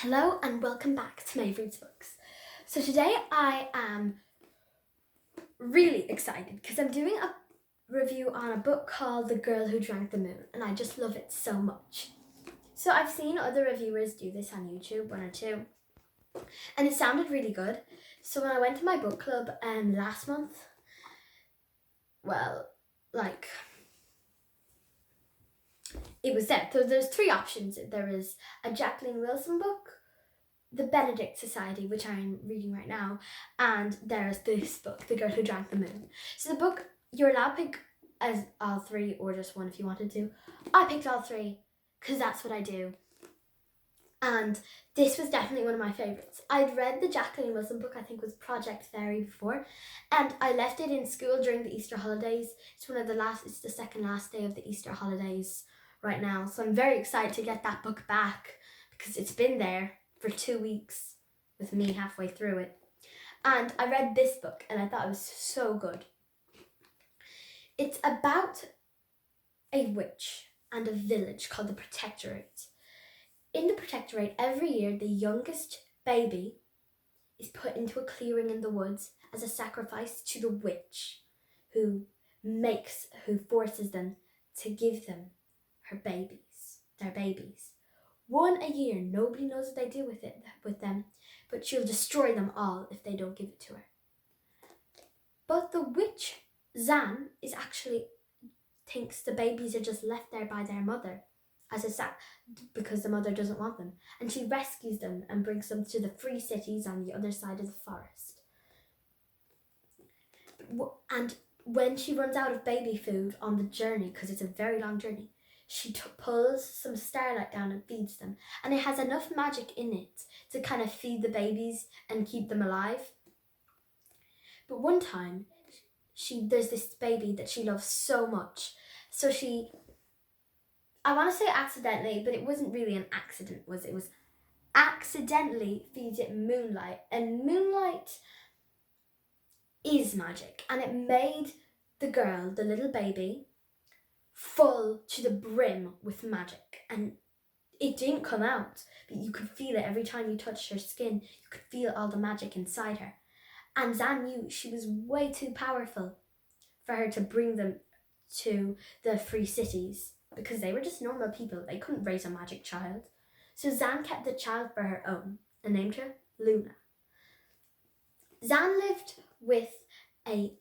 Hello and welcome back to Maeve Reads Books. So today I am really excited because I'm doing a review on a book called The Girl Who Drank the Moon, and I just love it so much. So I've seen other reviewers do this on YouTube, one or two, and it sounded really good. So when I went to my book club last month, it was there. So there's three options. There is a Jacqueline Wilson book, The Benedict Society, which I'm reading right now, and there's this book, The Girl Who Drank the Moon. So the book, you're allowed to pick as all three or just one if you wanted to. I picked all three because that's what I do. And this was definitely one of my favourites. I'd read the Jacqueline Wilson book, I think was Project Fairy before, and I left it in school during the Easter holidays. It's the second last day of the Easter holidays right now. So I'm very excited to get that book back because it's been there for 2 weeks with me halfway through it. And I read this book and I thought it was so good. It's about a witch and a village called the Protectorate. In the Protectorate, every year the youngest baby is put into a clearing in the woods as a sacrifice to the witch who forces them to give them their babies. One a year, nobody knows what they do with them, but she'll destroy them all if they don't give it to her. But the witch, Zan, thinks the babies are just left there by their mother because the mother doesn't want them, and she rescues them and brings them to the free cities on the other side of the forest. And when she runs out of baby food on the journey, because it's a very long journey, she pulls some starlight down and feeds them. And it has enough magic in it to kind of feed the babies and keep them alive. But one time, there's this baby that she loves so much. So I want to say accidentally, but it wasn't really an accident, it was accidentally feeds it moonlight. And moonlight is magic. And it made the girl, the little baby, full to the brim with magic, and it didn't come out, but you could feel it every time you touched her skin. You could feel all the magic inside her, and Zan knew she was way too powerful for her to bring them to the free cities because they were just normal people. They couldn't raise a magic child, so Zan kept the child for her own and named her Luna. Zan lived with a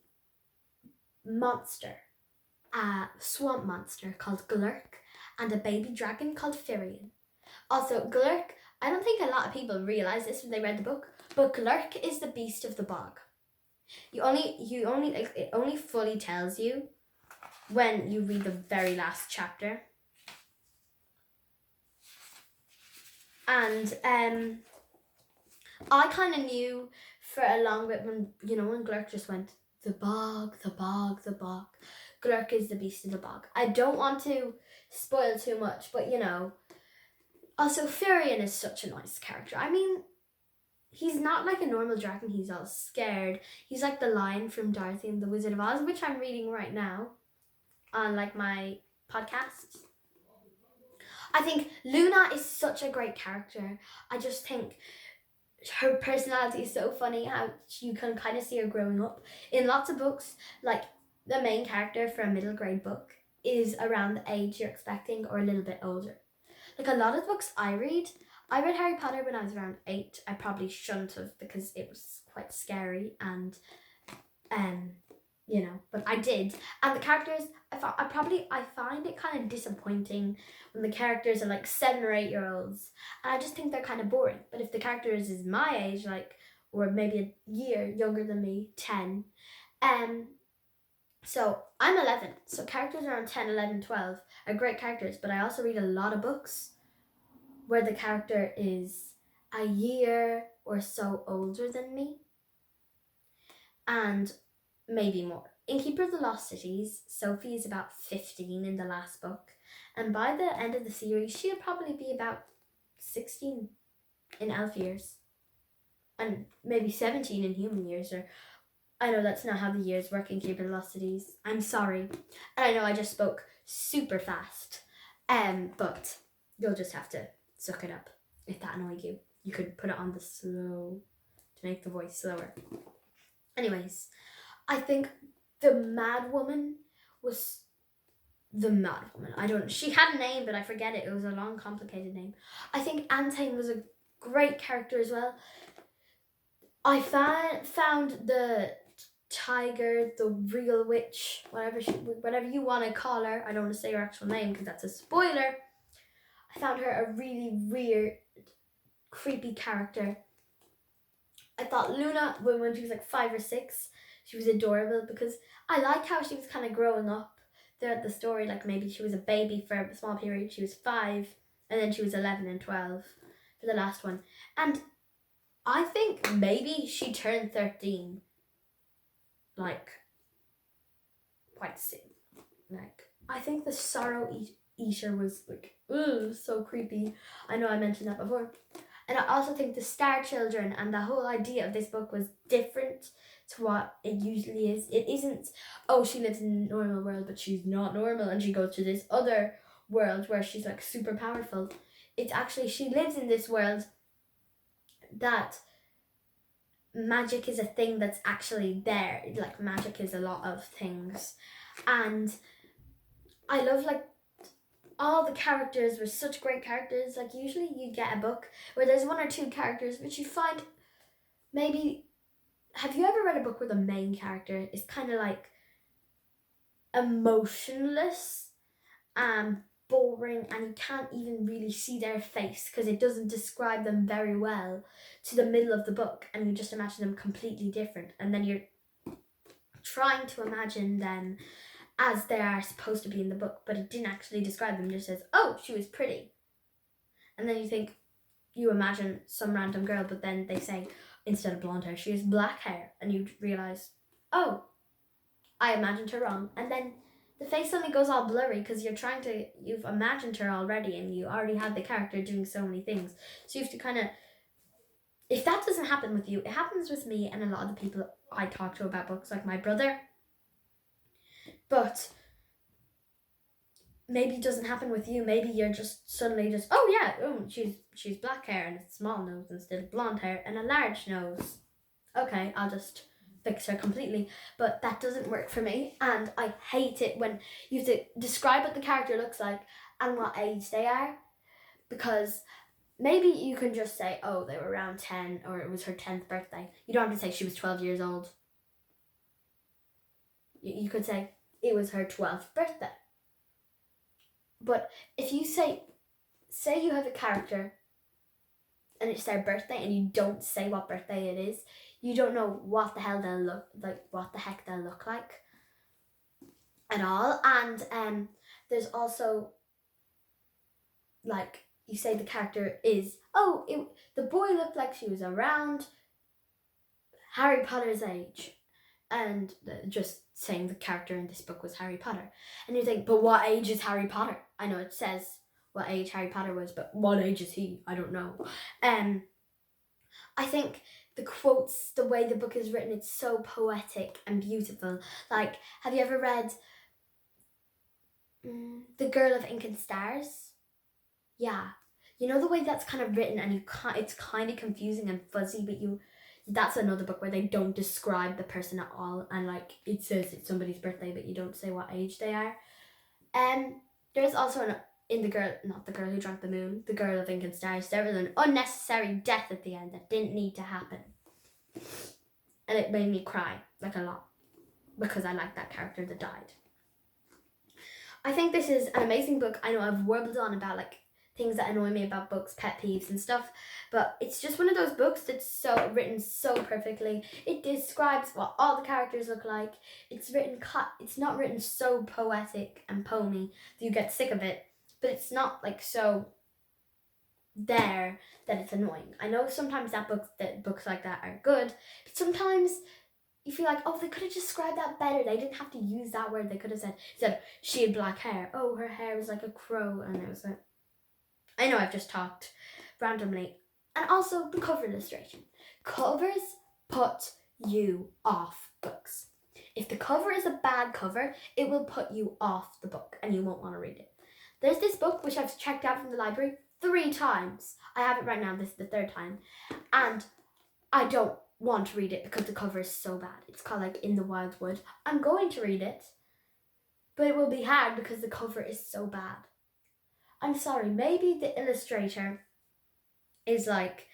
swamp monster called Glerk and a baby dragon called Fyrian. Also, Glerk, I don't think a lot of people realise this when they read the book, but Glerk is the beast of the bog. It only fully tells you when you read the very last chapter. And I kind of knew for a long bit when Glerk just went, the bog, the bog, the bog. Glerk is the beast of the bog. I don't want to spoil too much, but Also, Fyrian is such a nice character. I mean, he's not like a normal dragon. He's all scared. He's like the lion from Dorothy and the Wizard of Oz, which I'm reading right now on my podcast. I think Luna is such a great character. I just think her personality is so funny, how you can kind of see her growing up. In lots of books, the main character for a middle grade book is around the age you're expecting or a little bit older. A lot of the books I read Harry Potter when I was around 8. I probably shouldn't have because it was quite scary and but I did. And the characters, I find it kind of disappointing when the characters are 7 or 8 year olds, and I just think they're kind of boring. But if the characters is my age, or maybe a year younger than me, 10, so I'm 11, so characters around 10, 11, 12 are great characters, but I also read a lot of books where the character is a year or so older than me, and maybe more. In Keeper of the Lost Cities, Sophie is about 15 in the last book, and by the end of the series, she'll probably be about 16 in elf years, and maybe 17 in human years, or I know that's not how the years work in Keeper of the Lost Cities. I'm sorry. And I know I just spoke super fast. But you'll just have to suck it up if that annoyed you. You could put it on the slow to make the voice slower. Anyways, I think the Mad Woman was the Mad Woman. I don't. She had a name, but I forget it. It was a long, complicated name. I think Antane was a great character as well. I found the tiger, the real witch, whatever you want to call her. I don't want to say her actual name because that's a spoiler. I found her a really weird, creepy character. I thought Luna, when she was like 5 or 6, she was adorable because I like how she was kind of growing up throughout the story. Like maybe she was a baby for a small period. She was 5, and then she was 11 and 12 for the last one. And I think maybe she turned 13, like, quite soon. Like, I think the Sorrow Eater was, like, ooh, so creepy. I know I mentioned that before. And I also think the Star Children and the whole idea of this book was different to what it usually is. It isn't, oh, she lives in a normal world, but she's not normal, and she goes to this other world where she's, like, super powerful. It's actually, she lives in this world that magic is a thing that's actually there. Like, magic is a lot of things. And I love, like, all the characters were such great characters. Like, usually you get a book where there's 1 or 2 characters which you find maybe... Have you ever read a book where the main character is kind of like emotionless and boring, and you can't even really see their face because it doesn't describe them very well to the middle of the book, and you just imagine them completely different, and then you're trying to imagine them as they are supposed to be in the book, but it didn't actually describe them. It just says, oh, she was pretty. And then you imagine some random girl, but then they say, instead of blonde hair, she has black hair. And you realise, oh, I imagined her wrong. And then the face suddenly goes all blurry because you've imagined her already, and you already had the character doing so many things. So you have to kind of, if that doesn't happen with you, it happens with me and a lot of the people I talk to about books, like my brother. But maybe it doesn't happen with you. Maybe you're just suddenly just, oh yeah, she's black hair and a small nose instead of blonde hair and a large nose. Okay, I'll just fix her completely. But that doesn't work for me, and I hate it when you have to describe what the character looks like and what age they are, because maybe you can just say, oh, they were around 10, or it was her 10th birthday. You don't have to say she was 12 years old. You could say it was her 12th birthday. But if you say you have a character and it's their birthday and you don't say what birthday it is, you don't know what the heck they'll look like at all. And there's also, like, you say the character is, the boy looked like she was around Harry Potter's age, and just saying the character in this book was Harry Potter. And you think, but what age is Harry Potter? I know it says what age Harry Potter was, but what age is he? I don't know. I think the quotes, the way the book is written, it's so poetic and beautiful. Like, have you ever read The Girl of Ink and Stars? Yeah. You know the way that's kind of written, and it's kind of confusing and fuzzy, but that's another book where they don't describe the person at all, and like it says it's somebody's birthday, but you don't say what age they are. There's also in not the girl who drank the moon, The Girl of Ink and Stars, there was an unnecessary death at the end that didn't need to happen, and it made me cry like a lot because I like that character that died. I think this is an amazing book. I know I've warbled on about like things that annoy me about books, pet peeves and stuff, but it's just one of those books that's written so perfectly. It describes what all the characters look like. It's not written so poetic and poemy that you get sick of it, but it's not like so there that it's annoying. I know sometimes books like that are good, but sometimes you feel like, oh, they could have described that better. They didn't have to use that word. They could have said she had black hair. Oh, her hair was like a crow, and it was like, I know I've just talked randomly. And also the cover illustration. Covers put you off books. If the cover is a bad cover, it will put you off the book and you won't want to read it. There's this book which I've checked out from the library. 3 times. I have it right now, this is the 3rd time. And I don't want to read it because the cover is so bad. It's called like In the Wildwood. I'm going to read it, but it will be hard because the cover is so bad. I'm sorry, maybe the illustrator is like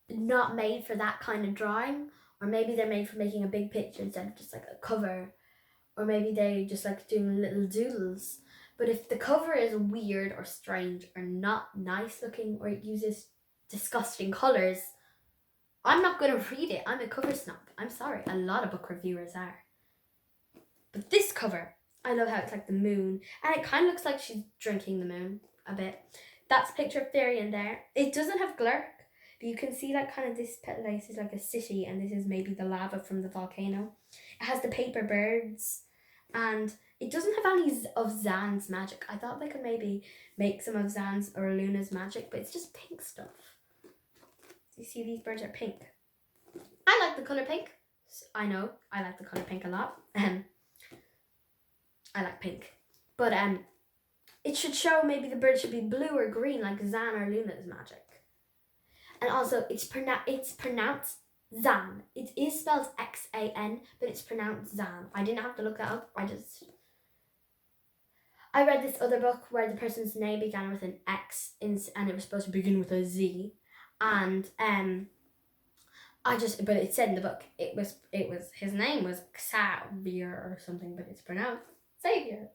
not made for that kind of drawing, or maybe they're made for making a big picture instead of just like a cover, or maybe they just like doing little doodles. But if the cover is weird or strange or not nice looking, or it uses disgusting colours, I'm not going to read it. I'm a cover snob. I'm sorry. A lot of book reviewers are. But this cover, I love how it's like the moon. And it kind of looks like she's drinking the moon a bit. That's a picture of Fyrian there. It doesn't have Glerk, but you can see like kind of this place is like a city, and this is maybe the lava from the volcano. It has the paper birds, and it doesn't have any of Zan's magic. I thought they could maybe make some of Zan's or Luna's magic, but it's just pink stuff. You see these birds are pink. I like the colour pink. I know, I like the colour pink a lot. I like pink. But it should show maybe the bird should be blue or green like Zan or Luna's magic. And also it's pronounced Zan. It is spelled Xan, but it's pronounced Zan. I didn't have to look that up. I read this other book where the person's name began with an X and it was supposed to begin with a Z. And but it said in the book it was his name was Xavier or something, but it's pronounced Xavier.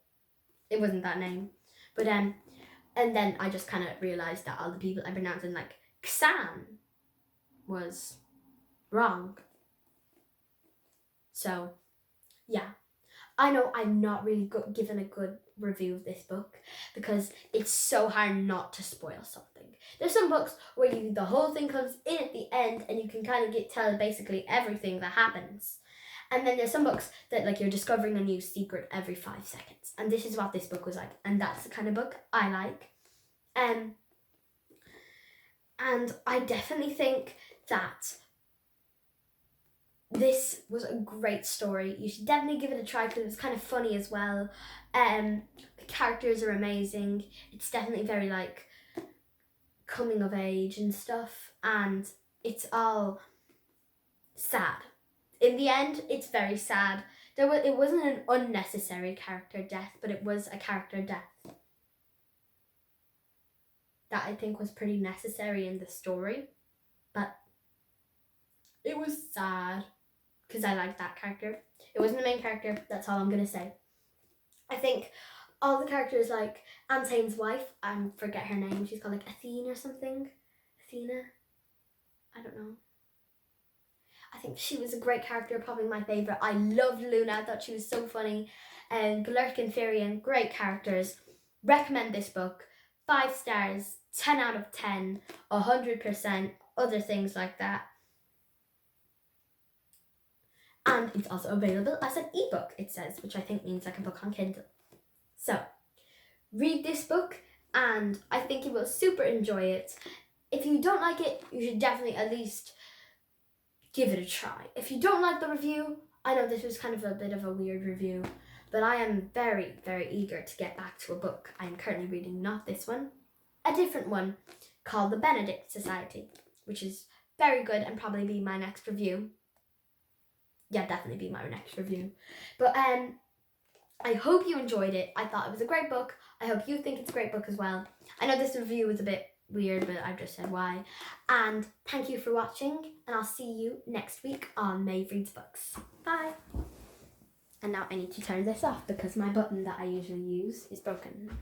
It wasn't that name, but and then I just kind of realized that all the people I pronounced in like Xan was wrong. So yeah, I know I'm not really given a good review of this book because it's so hard not to spoil something. There's some books where the whole thing comes in at the end and you can kind of tell basically everything that happens. And then there's some books that like you're discovering a new secret every 5 seconds. And this is what this book was like. And that's the kind of book I like. And I definitely think that this was a great story. You should definitely give it a try because it's kind of funny as well. The characters are amazing. It's definitely very like coming of age and stuff, and it's all sad. In the end, it's very sad. It wasn't an unnecessary character death, but it was a character death that I think was pretty necessary in the story. But it was sad because I liked that character. It wasn't the main character, that's all I'm going to say. I think all the characters, like Antane's wife, I forget her name, she's called like Athene or something. Athena? I don't know. I think she was a great character, probably my favourite. I loved Luna, I thought she was so funny. And Glerk and Fyrian, great characters. Recommend this book. 5 stars, 10 out of 10, 100%, other things like that. And it's also available as an ebook, it says, which I think means like a book on Kindle. So, read this book, and I think you will super enjoy it. If you don't like it, you should definitely at least give it a try. If you don't like the review, I know this was kind of a bit of a weird review, but I am very, very eager to get back to a book I am currently reading, not this one, a different one called The Benedict Society, which is very good and probably be my next review. Yeah, definitely be my next review. But I hope you enjoyed it. I thought it was a great book. I hope you think it's a great book as well. I know this review was a bit weird, but I've just said why. And thank you for watching, and I'll see you next week on Maeve Reads Books. Bye. And now I need to turn this off because my button that I usually use is broken.